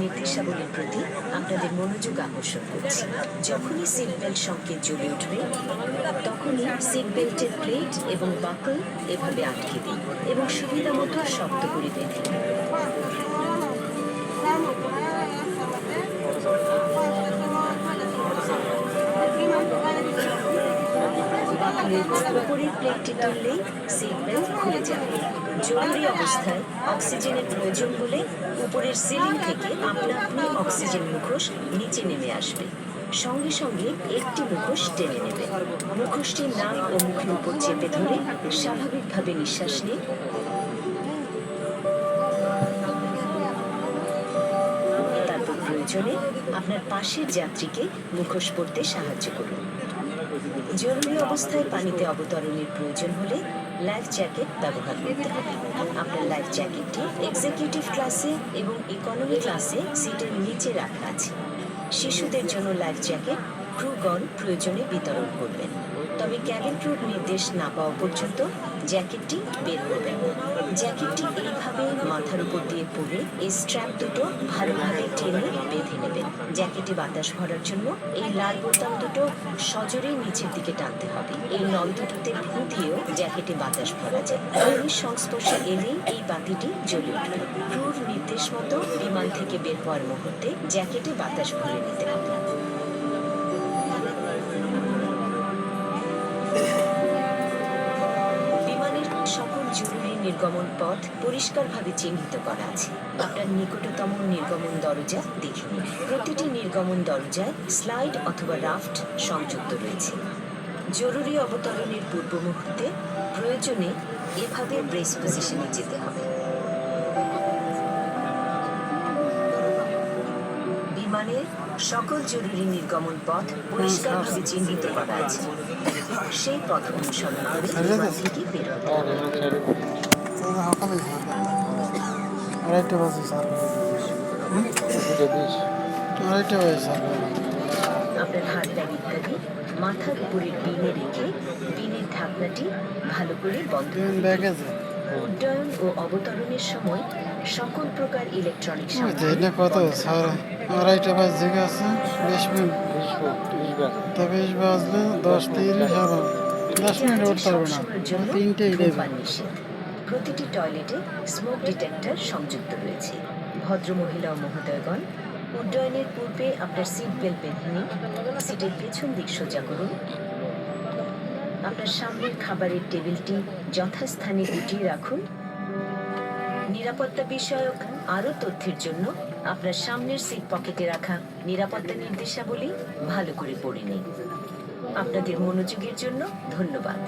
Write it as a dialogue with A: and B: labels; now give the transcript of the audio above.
A: নির্দেশাবলীর প্রতি আপনাদের মনোযোগ আকর্ষণ করছি। যখনই সিট বেল্ট সংকেত জ্বলে উঠবে তখনই সিট বেল্টের প্লেট এবং বাকল এভাবে আটকে দিন এবং সুবিধা মতো শক্ত করে বেঁধে দিন। বাকলের উপরের প্লেটটি তুললেই সিট বেল্ট খুলে যাবে। জরুরি অবস্থায় অক্সিজেনের প্রয়োজন হলে উপরের সিলিং থেকে আপনা আপনি অক্সিজেন মুখোশ নিচে নেমে আসবে। সঙ্গে সঙ্গে একটি মুখোশ টেনে নেবে। মুখোশটির নাক ও মুখের উপর চেপে ধরে স্বাভাবিকভাবে নিঃশ্বাস নিন। তারপর প্রয়োজনে আপনার পাশের যাত্রীকে মুখোশ পরতে সাহায্য করুন। জরুরি অবস্থায় পানিতে অবতরণের প্রয়োজন হলে লাইফ জ্যাকেট ব্যবহার করতে হবে। আপনার লাইফ জ্যাকেটটি এক্সিকিউটিভ ক্লাসে এবং ইকোনমি ক্লাসে সিটের নিচে রাখা আছে। শিশুদের জন্য লাইফ জ্যাকেট ক্রুগণ প্রয়োজনে বিতরণ করবেন, তবে ক্যাবিন ক্রুর নির্দেশ না পাওয়া পর্যন্ত জ্যাকেটটি বের করবেন। জ্যাকেটটি এইভাবে মাথার উপর দিয়ে পরে এই স্ট্র্যাপ দুটো ভালোভাবে টেনে বেঁধে নেবেন। জ্যাকেটে বাতাস ভরার জন্য এই লাল বোতাম দুটো সজোরে নিচের দিকে টানতে হবে। এই নল দুটোতে ফু দিয়েও জ্যাকেটে বাতাস ভরা যায়। অগ্নির সংস্পর্শে এলেই এই বাতিটি জ্বলে উঠবে। ক্রুর নির্দেশ মতো বিমান থেকে বের হওয়ার মুহূর্তে জ্যাকেটে বাতাস ভরে নিতে হবে। জরুরি নির্গমন পথ পরিষ্কারভাবে চিহ্নিত করা আছে। আপনার নিকটতম নির্গমন দরজা দেখে নিন। প্রতিটি নির্গমন দরজায় স্লাইড অথবা রাফট সংযুক্ত রয়েছে। জরুরি অবতরণের পূর্ব মুহূর্তে প্রয়োজনে এভাবে ব্রেস পজিশনে যেতে হবে। বিমানের সকল জরুরি নির্গমন পথ পরিষ্কারভাবে চিহ্নিত করা আছে। সেই পথ অনুসরণ করে বিমান থেকে বের হতে হবে। আপনার হাত ব্যাগ ইত্যাদি মাথার উপরের বিনে রেখে বিনের ঢাকনাটি ভালো করে বন্ধ করুন। উড্ডয়ন ও অবতরণের সময় সকল প্রকার ইলেকট্রনিক প্রতিটি টয়লেটে স্মোক ডিটেক্টর সংযুক্ত রয়েছে। ভদ্রমহিলা ও মহোদয়গণ, উড্ডয়নের পূর্বে আপনার সিট বেল্ট বেঁধে নিন। সিটের পেছন দিক সোজা করুন। আপনার সামনের খাবারের টেবিলটি যথাস্থানে গুটিয়ে রাখুন। নিরাপত্তা বিষয়ক আরও তথ্যের জন্য আপনার সামনের সিট পকেটে রাখা নিরাপত্তা নির্দেশাবলী ভালো করে পড়ে নিন। আপনাদের মনোযোগের জন্য ধন্যবাদ।